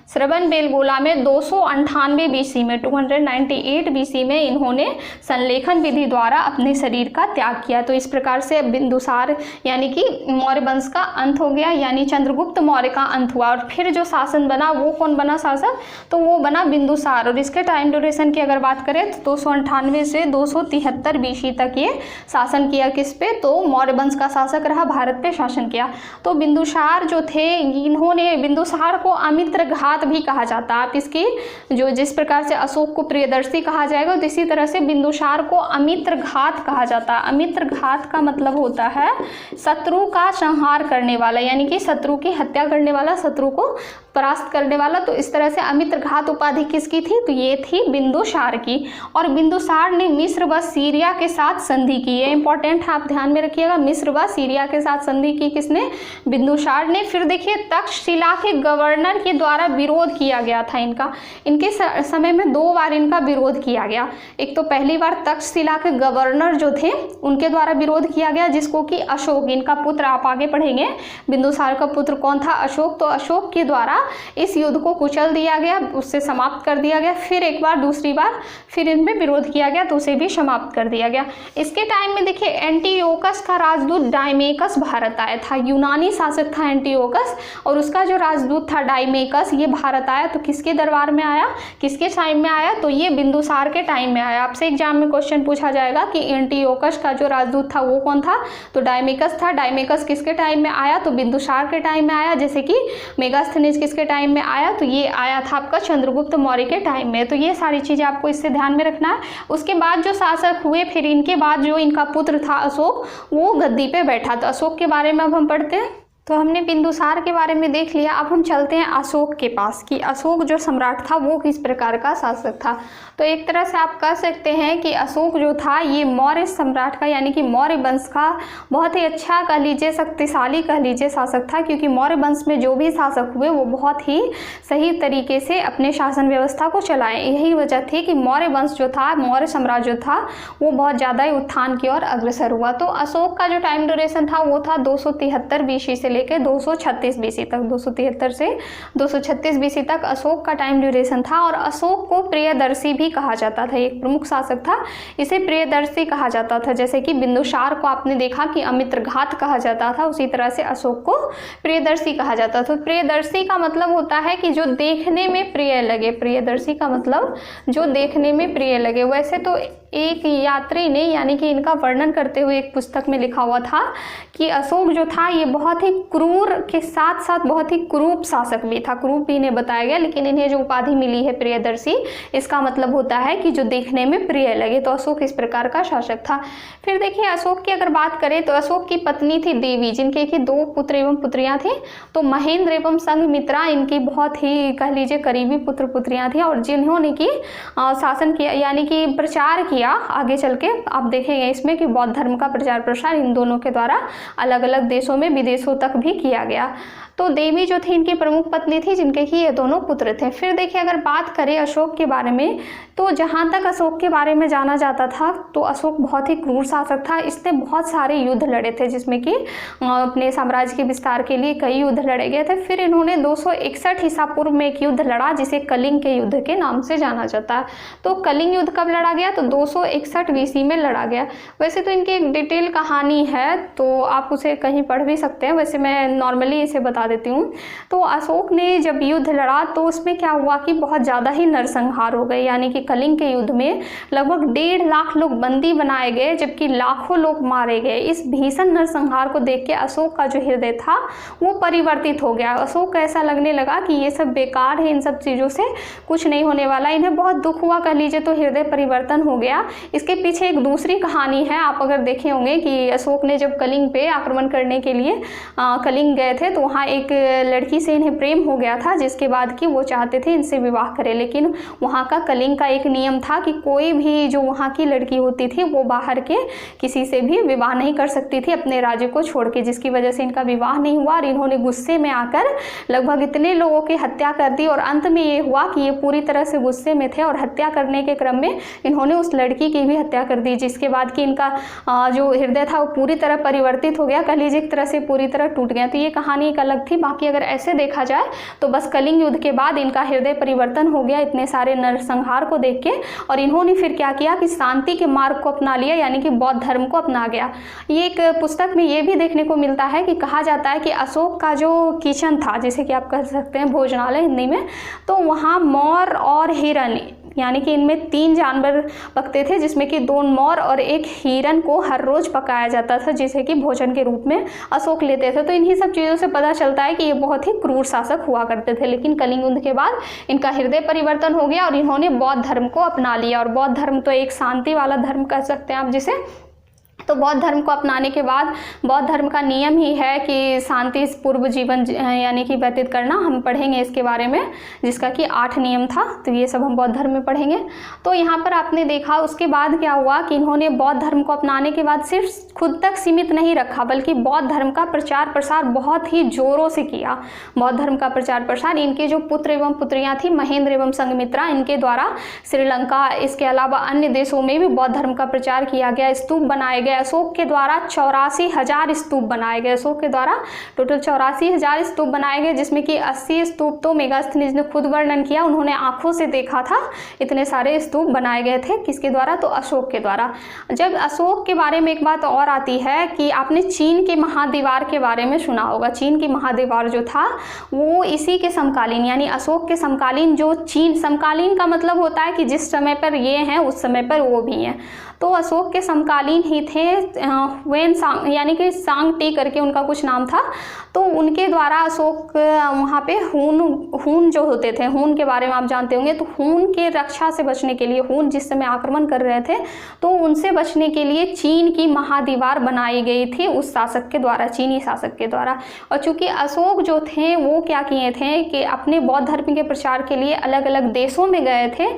श्रवण बेलगोला में 298 बीसी में 298 बीसी में इन्होंने संलेखन विधि द्वारा अपने शरीर का त्याग किया। तो इस प्रकार से बिंदुसार यानी कि मौर्य वंश का अंत हो गया, यानी चंद्रगुप्त मौर्य का अंत हुआ। और फिर जो शासन बना वो कौन बना शासक? तो वो बना बिंदुसार। और इसके टाइम ड्यूरेशन की अगर बात करें तो 298 से 273 बीसी तक ये शासन किया। किस पे? तो मौर्य वंश का शासक रहा, भारत पे शासन किया। तो बिंदुसार जो थे इन्होंने, बिंदुसार को अमित्र घात भी कहा जाता है। आप इसकी जो जिस प्रकार से अशोक को प्रियदर्शी कहा जाएगा तो इसी तरह से बिंदुसार को अमित्र घात कहा जाता है। अमित्र घात का मतलब होता है शत्रु का संहार करने वाला, यानी कि शत्रु की हत्या करने वाला, शत्रु को परास्त करने वाला। तो इस तरह से अमित्र घात उपाधि किसकी थी? तो ये थी बिंदुसार की। और बिंदुसार ने मिस्र व सीरिया के साथ संधि की, ये इंपॉर्टेंट है, आप ध्यान में रखिएगा। मिस्र व सीरिया के साथ संधि की किसने? बिंदुसार ने। फिर देखिए तक्षशिला के गवर्नर के द्वारा विरोध किया गया था इनका। इनके समय में 2 बार इनका विरोध किया गया। एक तो पहली बार तक्षशिला के गवर्नर जो थे उनके द्वारा विरोध किया गया, जिसको कि अशोक, इनका पुत्र, आप आगे पढ़ेंगे बिंदुसार का पुत्र कौन था? अशोक। तो अशोक के द्वारा इस युद्ध को कुचल दिया गया, उससे समाप्त कर दिया गया। फिर एक बार, दूसरी बार फिर इनमें विरोध किया गया तो उसे भी समाप्त कर दिया गया। इसके टाइम में देखिए एंटियोकस का राजदूत डायमेकस भारत आया था। यूनानी शासक था एंटियोकस और उसका जो राजदूत था डायमेकस ये भारत आया। तो किसके दरबार में आया, किसके टाइम में आया? तो ये बिंदुसार के टाइम में आया। आपसे एग्जाम में क्वेश्चन पूछा जाएगा कि एंटियोकस का जो राजदूत था वो कौन था? तो डायमेकस था। डायमेकस किसके टाइम में आया? तो बिंदुसार के टाइम में आया। जैसे कि मेगास्थनीज किसके टाइम में आया? तो ये आया था आपका चंद्रगुप्त मौर्य के टाइम में। तो ये सारी चीज़ें आपको इससे ध्यान में रखना है। उसके बाद जो शासक हुए, फिर इनके बाद जो इनका पुत्र था अशोक, वो गद्दी पे बैठा। तो अशोक के बारे में अब हम पढ़ते हैं। तो हमने बिंदुसार के बारे में देख लिया, अब हम चलते हैं अशोक के पास कि अशोक जो सम्राट था वो किस प्रकार का शासक था। तो एक तरह से आप कह सकते हैं कि अशोक जो था ये मौर्य सम्राट का, यानी कि मौर्य वंश का बहुत ही अच्छा कह लीजिए, शक्तिशाली कह लीजिए शासक था। क्योंकि मौर्य वंश में जो भी शासक हुए वो बहुत ही सही तरीके से अपने शासन व्यवस्था को चलाए। यही वजह थी कि मौर्य वंश जो था, मौर्य साम्राज्य जो था वो बहुत ज़्यादा ही उत्थान की ओर अग्रसर हुआ। तो अशोक का जो टाइम ड्यूरेशन था वो था 273 बीसी से लेकर 236 बीसी तक। 273 से 236 बीसी तक अशोक का टाइम ड्यूरेशन था। और अशोक को प्रियदर्शी भी कहा जाता था, एक प्रमुख शासक था, इसे प्रियदर्शी कहा जाता था। जैसे कि बिंदुसार को आपने देखा कि अमित्र घात कहा जाता था, उसी तरह से अशोक को प्रियदर्शी कहा जाता था। प्रियदर्शी का मतलब होता है कि जो देखने में प्रिय लगे। प्रियदर्शी का मतलब जो देखने में प्रिय लगे। वैसे तो एक यात्री ने, यानी कि इनका वर्णन करते हुए एक पुस्तक में लिखा हुआ था कि अशोक जो था ये बहुत ही क्रूर के साथ साथ बहुत ही कुरूप शासक भी था। कुरूप भी इन्हें बताया गया, लेकिन इन्हें जो उपाधि मिली है प्रियदर्शी, इसका मतलब होता है कि जो देखने में प्रिय लगे। तो अशोक इस प्रकार का शासक था। फिर देखिए अशोक की अगर बात करें तो अशोक की पत्नी थी देवी, जिनके की 2 पुत्र एवं पुत्रियां थी। तो महेंद्र एवं संघमित्रा इनकी बहुत ही कह लीजिए करीबी पुत्र पुत्रियां थी, और जिन्होंने की शासन किया, यानी कि प्रचार किया। आगे चल के आप देखेंगे इसमें कि बौद्ध धर्म का प्रचार प्रसार इन दोनों के द्वारा अलग अलग देशों में, विदेशों तक भी किया गया। तो देवी जो थी इनकी प्रमुख पत्नी थी, जिनके की ये दोनों पुत्र थे। फिर देखिए अगर बात करें अशोक के बारे में, तो जहाँ तक अशोक के बारे में जाना जाता था तो अशोक बहुत ही क्रूर शासक था। इसने बहुत सारे युद्ध लड़े थे, जिसमें कि अपने साम्राज्य के विस्तार के लिए कई युद्ध लड़े गए थे। फिर इन्होंने 261 ईसा पूर्व में एक युद्ध लड़ा, जिसे कलिंग के युद्ध के नाम से जाना जाता है। तो कलिंग युद्ध कब लड़ा गया? तो 261 बीसी में लड़ा गया। वैसे तो इनकी एक डिटेल कहानी है, तो आप उसे कहीं पढ़ भी सकते हैं। वैसे मैं नॉर्मली इसे बता देती हूँ। तो अशोक ने जब युद्ध लड़ा तो उसमें क्या हुआ कि बहुत ज़्यादा ही नरसंहार हो गए, यानी कि कलिंग के युद्ध में लगभग 1.5 लाख लोग बंदी बनाए गए, जबकि लाखों लोग मारे गए। इस भीषण नरसंहार को देख के अशोक का जो हृदय था वो परिवर्तित हो गया। अशोक को ऐसा लगने लगा कि ये सब बेकार है, इन सब चीज़ों से कुछ नहीं होने वाला। इन्हें बहुत दुख हुआ कह लीजिए, तो हृदय परिवर्तन हो गया। इसके पीछे एक दूसरी कहानी है। आप अगर देखे होंगे कि अशोक ने जब कलिंग पे आक्रमण करने के लिए कलिंग गए थे तो वहाँ एक लड़की से इन्हें प्रेम हो गया था, जिसके बाद कि वो चाहते थे इनसे विवाह करें। लेकिन वहाँ का कलिंग का एक नियम था कि कोई भी जो वहाँ की लड़की होती थी वो बाहर के किसी से भी विवाह नहीं कर सकती थी अपने राज्य को छोड़ के, जिसकी वजह से इनका विवाह नहीं हुआ। और इन्होंने गुस्से में आकर लगभग इतने लोगों की हत्या कर दी, और अंत में ये हुआ कि ये पूरी तरह से गुस्से में थे और हत्या करने के क्रम में इन्होंने उस लड़की की भी हत्या कर दी, जिसके बाद कि इनका जो हृदय था वो पूरी तरह परिवर्तित हो गया, कह लीजिए एक तरह से पूरी तरह टूट गया। तो ये कहानी एक अलग थी। बाकी अगर ऐसे देखा जाए तो बस कलिंग युद्ध के बाद इनका हृदय परिवर्तन हो गया इतने सारे नरसंहार को देख के, और इन्होंने फिर क्या किया कि शांति के मार्ग को अपना लिया, यानी कि बौद्ध धर्म को अपना गया। ये एक पुस्तक में ये भी देखने को मिलता है कि कहा जाता है कि अशोक का जो किचन था, जैसे कि आप कह सकते हैं भोजनालय हिंदी में, तो वहाँ मोर और हिरन, यानी कि इनमें 3 जानवर पकते थे, जिसमें कि 2 मोर और 1 हिरन को हर रोज पकाया जाता था, जिसे कि भोजन के रूप में अशोक लेते थे। तो इन्हीं सब चीज़ों से पता चलता है कि ये बहुत ही क्रूर शासक हुआ करते थे। लेकिन कलिंग युद्ध के बाद इनका हृदय परिवर्तन हो गया और इन्होंने बौद्ध धर्म को अपना लिया। और बौद्ध धर्म तो एक शांति वाला धर्म कह सकते हैं आप जिसे। तो बौद्ध धर्म को अपनाने के बाद बौद्ध धर्म का नियम ही है कि शांति पूर्व जीवन यानी कि व्यतीत करना। हम पढ़ेंगे इसके बारे में, जिसका कि 8 नियम था। तो ये सब हम बौद्ध धर्म में पढ़ेंगे। तो यहाँ पर आपने देखा उसके बाद क्या हुआ कि इन्होंने बौद्ध धर्म को अपनाने के बाद सिर्फ खुद तक सीमित नहीं रखा, बल्कि बौद्ध धर्म का प्रचार प्रसार बहुत ही जोरों से किया। बौद्ध धर्म का प्रचार प्रसार इनके जो पुत्र एवं पुत्रियाँ थी, महेंद्र एवं संघमित्रा, इनके द्वारा श्रीलंका, इसके अलावा अन्य देशों में भी बौद्ध धर्म का प्रचार किया गया। स्तूप बनाए गए अशोक के द्वारा, 84,000 स्तूप बनाए गए। अशोक के द्वारा टोटल 84,000 स्तूप बनाए गए, जिसमें कि 80 स्तूप तो मेगास्थनीज ने खुद वर्णन किया, उन्होंने आंखों से देखा था। इतने सारे स्तूप बनाए गए थे किसके द्वारा? तो अशोक के द्वारा। जब अशोक के बारे में एक बात और आती है कि आपने चीन के महादीवार के बारे में सुना होगा। चीन की महादीवार जो था वो इसी के समकालीन, यानी अशोक के समकालीन, जो चीन, समकालीन का मतलब होता है कि जिस समय पर ये हैं उस समय पर वो भी हैं। तो अशोक के समकालीन ही थे वेन सांग, यानी कि सांग टी करके उनका कुछ नाम था। तो उनके द्वारा अशोक वहाँ पे हून जो होते थे, हून के बारे में आप जानते होंगे। तो हून के रक्षा से बचने के लिए, हून जिस समय आक्रमण कर रहे थे, तो उनसे बचने के लिए चीन की महादीवार बनाई गई थी उस शासक के द्वारा, चीनी शासक के द्वारा। और चूंकि अशोक जो थे वो क्या किए थे कि अपने बौद्ध धर्म के प्रचार के लिए अलग अलग देशों में गए थे,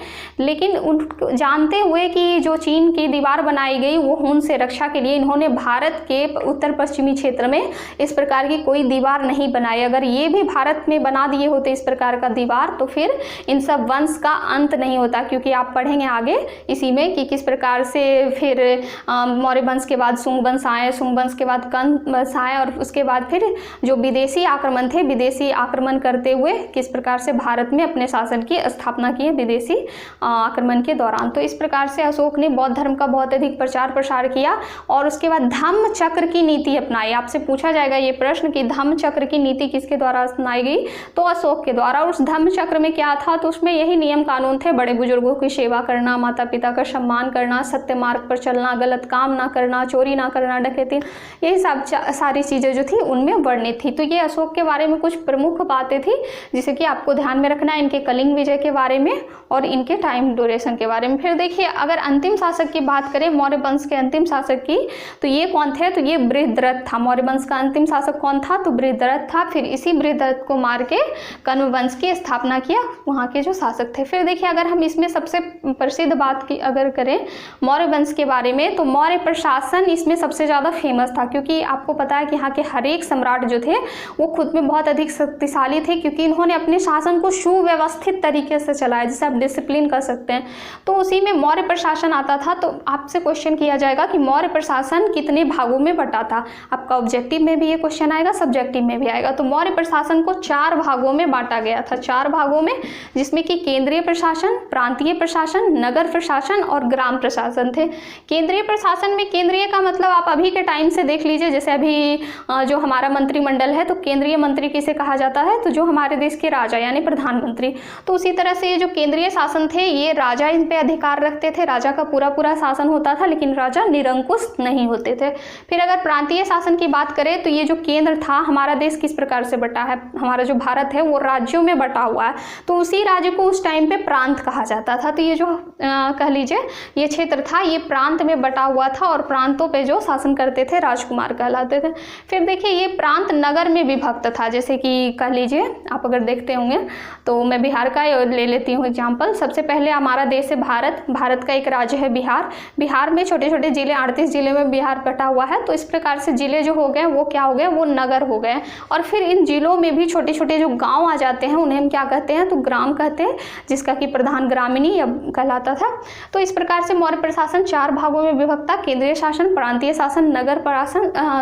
लेकिन उन जानते हुए कि जो चीन की दीवार बनाई गई वो हून से रक्षा के लिए, इन्होंने भारत के उत्तर पश्चिमी क्षेत्र में इस प्रकार की कोई दीवार नहीं बनाई। अगर ये भी भारत में बना दिए होते इस प्रकार का दीवार, तो फिर इन सब वंश का अंत नहीं होता। क्योंकि आप पढ़ेंगे आगे इसी में कि किस प्रकार से फिर मौर्य वंश के बाद शुंग वंश आए, शुंग वंश के बाद कंद वंश आए, और उसके बाद फिर जो विदेशी आक्रमण थे, विदेशी आक्रमण करते हुए किस प्रकार से भारत में अपने शासन की स्थापना की विदेशी आक्रमण के दौरान। तो इस प्रकार से अशोक ने बौद्ध धर्म का बहुत अधिक प्रचार प्रसार किया। और उसके बाद धम्म चक्र की नीति अपनाई। आपसे पूछा जाएगा ये प्रश्न कि धम्म चक्र की नीति किसके द्वारा अपनाई गई? तो अशोक के द्वारा। उस धम्म चक्र में क्या था? तो उसमें यही नियम कानून थे, बड़े बुजुर्गों की सेवा करना, माता पिता का सम्मान करना, सत्य मार्ग पर चलना, गलत काम ना करना, चोरी ना करना, डकैती, यही सब सारी चीज़ें जो थी उनमें वर्णित थी। तो ये अशोक के बारे में कुछ प्रमुख बातें थी जिसे कि आपको ध्यान में रखना है, इनके कलिंग विजय के बारे में और इनके टाइम ड्यूरेशन के बारे में। फिर देखिए अगर अंतिम शासक की बात करें, मौर्य वंश के अंतिम शासक की, तो ये कौन थे? तो ये बृहद्रथ था। मौर्य वंश का अंतिम शासक कौन था? तो बृहद्रथ था। फिर इसी बृहद्रथ को मार के कण्व वंश की स्थापना किया वहाँ के जो शासक थे। फिर देखिए अगर हम इसमें सबसे प्रसिद्ध बात की अगर करें मौर्य वंश के बारे में, तो मौर्य प्रशासन इसमें सबसे ज़्यादा फेमस था। क्योंकि आपको पता है कि यहाँ के हर एक सम्राट जो थे वो खुद में बहुत अधिक शक्तिशाली थे, क्योंकि इन्होंने अपने शासन को सुव्यवस्थित तरीके से चलाया, जिसे आप डिसिप्लिन कर सकते हैं। तो उसी में मौर्य प्रशासन आता था। तो आपसे क्वेश्चन किया जाएगा कि मौर्य मौर्य प्रशासन कितने भागों में बटा था। आपका ऑब्जेक्टिव में भी ये क्वेश्चन आएगा, सब्जेक्टिव में भी आएगा। तो मौर्य प्रशासन को 4 भागों में बांटा गया था, 4 भागों में, जिसमें कि केंद्रीय प्रशासन, प्रांतीय प्रशासन, नगर प्रशासन और ग्राम प्रशासन थे। केंद्रीय प्रशासन में, केंद्रीय का मतलब आप अभी के टाइम से देख लीजिए, जैसे अभी जो हमारा मंत्रिमंडल है तो केंद्रीय मंत्री किसे कहा जाता है, तो जो हमारे देश के राजा यानी प्रधानमंत्री। तो उसी तरह से ये जो केंद्रीय शासन थे ये राजा इन पे अधिकार रखते थे, राजा का पूरा पूरा शासन होता था, लेकिन राजा निरंकुश नहीं होते थे। फिर अगर प्रांतीय शासन की बात करें तो ये जो केंद्र था, हमारा देश किस प्रकार से बटा है, हमारा जो भारत है वो राज्यों में बटा हुआ है, तो उसी राज्य को उस टाइम पे प्रांत कहा जाता था। तो ये जो कह लीजिए ये क्षेत्र था ये प्रांत में बटा हुआ था और प्रांतों पे जो शासन करते थे राजकुमार कहलाते थे। फिर देखिए ये प्रांत नगर में विभक्त था, जैसे कि कह लीजिए आप अगर देखते होंगे तो मैं बिहार का ले लेती हूँ एग्जाम्पल। सबसे पहले हमारा देश है भारत, भारत का एक राज्य है बिहार, बिहार में छोटे छोटे जिले 38 जिले में बिहार बटा हुआ है। तो इस प्रकार से जिले जो हो गए वो क्या हो गए, वो नगर हो गए। और फिर इन जिलों में भी छोटे छोटे जो गाँव आ जाते हैं उन्हें हम क्या कहते हैं, तो ग्राम कहते हैं, जिसका कि प्रधान ग्रामीणी कहलाता था। तो इस प्रकार से मौर्य प्रशासन 4 भागों में विभक्त था, केंद्रीय शासन, प्रांतीय शासन, नगर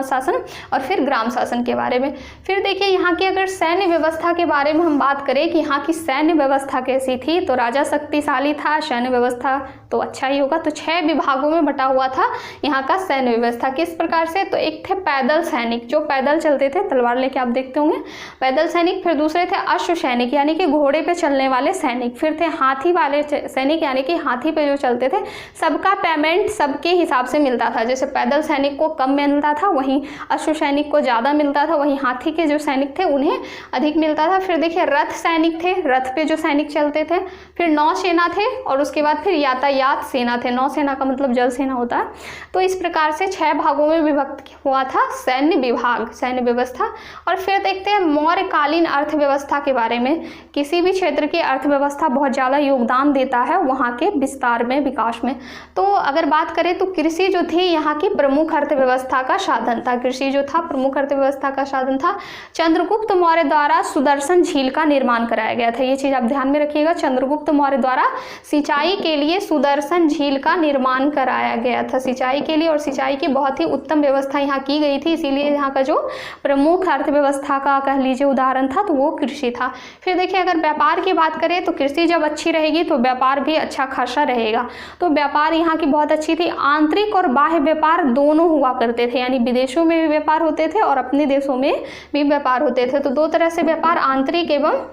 शासन और फिर ग्राम शासन के बारे में। फिर देखिए यहाँ की अगर सैन्य व्यवस्था के बारे में हम बात करें कि यहाँ की सैन्य व्यवस्था कैसी थी, तो राजा शक्तिशाली था, सैन्य व्यवस्था तो अच्छा ही होगा। तो 6 विभागों में बटा हुआ था यहाँ का सैन्य व्यवस्था। किस प्रकार से, तो एक थे पैदल सैनिक जो पैदल चलते थे, तलवार लेके आप देखते होंगे, पैदल सैनिक। फिर दूसरे थे अश्व सैनिक यानी कि घोड़े पे चलने वाले सैनिक। फिर थे हाथी वाले सैनिक यानी कि हाथी पे जो चलते थे। सबका पेमेंट सबके हिसाब से मिलता था, जैसे पैदल सैनिक को कम मिलता था, वहीं अश्व सैनिक को ज़्यादा मिलता था, वहीं हाथी के जो सैनिक थे उन्हें अधिक मिलता था। फिर देखिए रथ सैनिक थे, रथ पे जो सैनिक चलते थे। फिर नौसेना थे और उसके बाद फिर यातायात सेना थे, नौसेना का मतलब जल सेना होता है। तो इस प्रकार से 6 भागों में विभक्त हुआ था सैन्य विभाग, सैन्य व्यवस्था। और फिर देखते हैं मौर्यकालीन अर्थव्यवस्था के बारे में। किसी भी क्षेत्र की अर्थव्यवस्था बहुत ज़्यादा योगदान देता है वहाँ के विस्तार में, विकास में। तो अगर बात करें तो कृषि जो थी यहाँ की प्रमुख अर्थव्यवस्था का साधन था, कृषि जो था प्रमुख अर्थव्यवस्था का साधन था। चंद्रगुप्त मौर्य द्वारा सुदर्शन झील का निर्माण कराया गया था, ये चीज़ आप ध्यान में रखिएगा। चंद्रगुप्त मौर्य द्वारा सिंचाई के लिए सुदर्शन झील का निर्माण कराया गया था, सिंचाई के लिए, और सिंचाई की बहुत ही उत्तम व्यवस्था यहाँ की गई थी। इसीलिए यहाँ का जो प्रमुख अर्थव्यवस्था का कह लीजिए उदाहरण था तो वो कृषि था। फिर देखिए अगर व्यापार की बात करें तो कृषि जब अच्छी रहेगी तो व्यापार भी अच्छा खासा रहेगा। तो व्यापार यहाँ की बहुत अच्छी थी। आंतरिक और बाह्य व्यापार दोनों हुआ करते थे, यानी विदेशों में भी व्यापार होते थे और अपने देशों में भी व्यापार होते थे। तो 2 तरह से व्यापार, आंतरिक एवं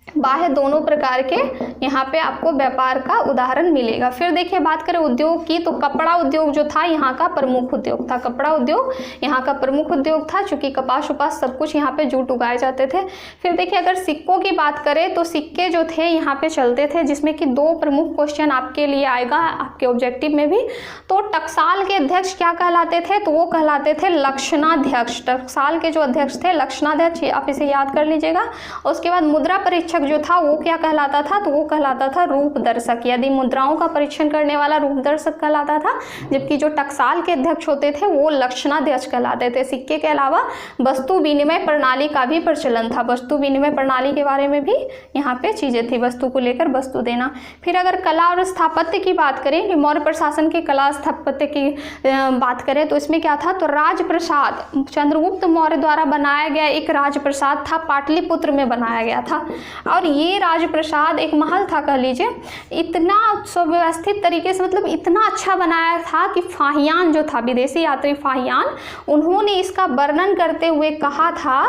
बाह्य, दोनों प्रकार के यहाँ पे आपको व्यापार का उदाहरण मिलेगा। फिर देखिए बात करें उद्योग की तो कपड़ा उद्योग जो था यहाँ का प्रमुख उद्योग था, कपड़ा उद्योग यहाँ का प्रमुख उद्योग था, चूँकि कपास उपास सब कुछ यहाँ पे जूट उगाए जाते थे। फिर देखिए अगर सिक्कों की बात करें तो सिक्के जो थे यहाँ पे चलते थे, जिसमें कि 2 प्रमुख क्वेश्चन आपके लिए आएगा आपके ऑब्जेक्टिव में भी। तो टकसाल के अध्यक्ष क्या कहलाते थे, तो वो कहलाते थे लक्षणाध्यक्ष। टकसाल के जो अध्यक्ष थे लक्षणाध्यक्ष, आप इसे याद कर लीजिएगा। उसके बाद मुद्रा परीक्षक जो था वो क्या कहलाता था, तो वो कहलाता था रूप दर्शक, यदि मुद्राओं का परीक्षण करने वाला रूप दर्शक कहलाता था। जबकि जो टकसाल के अध्यक्ष होते थे वो लक्षणाध्यक्ष कहलाते थे। सिक्के के अलावा वस्तु विनिमय प्रणाली का भी प्रचलन था, वस्तु विनिमय प्रणाली के बारे में भी यहाँ पे चीजें थी, वस्तु को लेकर वस्तु देना। फिर अगर कला और स्थापत्य की बात करें कि मौर्य प्रशासन की कला स्थापत्य की बात करें तो इसमें क्या था, तो राजप्रसाद चंद्रगुप्त मौर्य द्वारा बनाया गया एक राजप्रसाद था, पाटलिपुत्र में बनाया गया था। और ये राजप्रसाद एक महल था कह लीजिए, इतना सुव्यवस्थित तरीके से, मतलब इतना अच्छा बनाया था कि फाहियान जो था, विदेशी यात्री फाहियान, उन्होंने इसका वर्णन करते हुए कहा था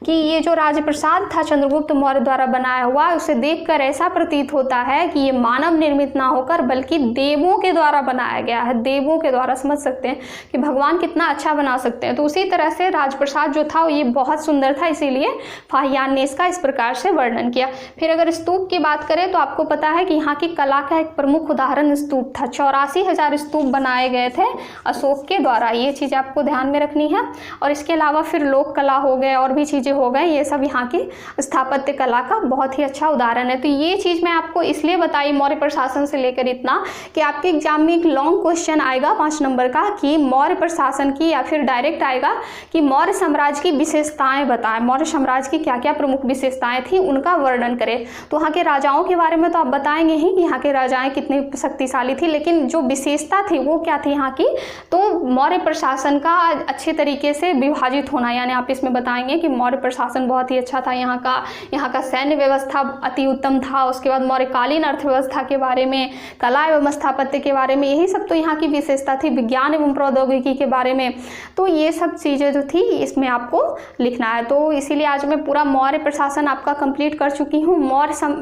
कि ये जो राजप्रसाद था चंद्रगुप्त मौर्य द्वारा बनाया हुआ, उसे देखकर ऐसा प्रतीत होता है कि ये मानव निर्मित ना होकर बल्कि देवों के द्वारा बनाया गया है। देवों के द्वारा, समझ सकते हैं कि भगवान कितना अच्छा बना सकते हैं। तो उसी तरह से राजप्रसाद जो था ये बहुत सुंदर था, इसीलिए फाहियान ने इसका इस प्रकार से वर्णन किया। फिर अगर स्तूप की बात करें तो आपको पता है कि यहाँ की कला का एक प्रमुख उदाहरण स्तूप था। 84,000 स्तूप बनाए गए थे अशोक के द्वारा, ये चीज़ आपको ध्यान में रखनी है। और इसके अलावा फिर लोक कला हो गए और भी चीज़ें हो गए, ये सब यहाँ की स्थापत्य कला का बहुत ही अच्छा उदाहरण है। तो ये चीज़ मैं आपको इसलिए बताई मौर्य प्रशासन से लेकर इतना, कि आपके एग्जाम में एक लॉन्ग क्वेश्चन आएगा 5 नंबर का कि मौर्य प्रशासन की, या फिर डायरेक्ट आएगा कि मौर्य साम्राज्य की विशेषताएं बताएं, मौर्य साम्राज्य की क्या क्या प्रमुख विशेषताएं थी उनका वर्णन वर्णन करें। तो वहाँ के राजाओं के बारे में तो आप बताएंगे ही कि यहाँ के राजाएं कितने शक्तिशाली थी, लेकिन जो विशेषता थी वो क्या थी यहाँ की, तो मौर्य प्रशासन का अच्छे तरीके से विभाजित होना, यानी आप इसमें बताएंगे कि मौर्य प्रशासन बहुत ही अच्छा था यहाँ का सैन्य व्यवस्था अति उत्तम था। उसके बाद मौर्यकालीन अर्थव्यवस्था के बारे में, कला एवं स्थापत्य के बारे में, यही सब तो यहाँ की विशेषता थी। विज्ञान एवं प्रौद्योगिकी के बारे में, तो ये सब चीज़ें जो थी इसमें आपको लिखना है। तो इसीलिए आज मैं पूरा मौर्य प्रशासन आपका कंप्लीट कर चुकी हूँ।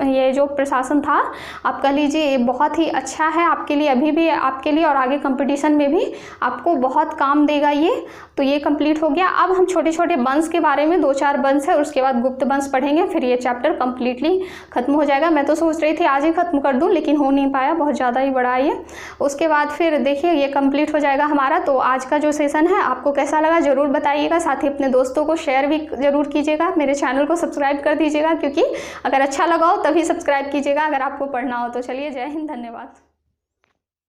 ये जो प्रशासन था आप कह लीजिए बहुत ही अच्छा है आपके लिए, अभी भी आपके लिए और आगे कंपटीशन में भी आपको बहुत काम देगा ये। तो ये कंप्लीट हो गया। अब हम छोटे छोटे वंश के बारे में, 2-4 वंश है, उसके बाद गुप्त वंश पढ़ेंगे, फिर ये चैप्टर कंप्लीटली खत्म हो जाएगा। मैं तो सोच रही थी आज ही खत्म कर दूं, लेकिन हो नहीं पाया, बहुत ज़्यादा ही बड़ा है। उसके बाद फिर देखिए ये कंप्लीट हो जाएगा हमारा। तो आज का जो सेशन है आपको कैसा लगा ज़रूर बताइएगा, साथ ही अपने दोस्तों को शेयर भी ज़रूर कीजिएगा, मेरे चैनल को सब्सक्राइब कर दीजिएगा, क्योंकि अगर अच्छा लगा हो तभी सब्सक्राइब कीजिएगा अगर आपको पढ़ना हो तो। चलिए, जय हिंद, धन्यवाद।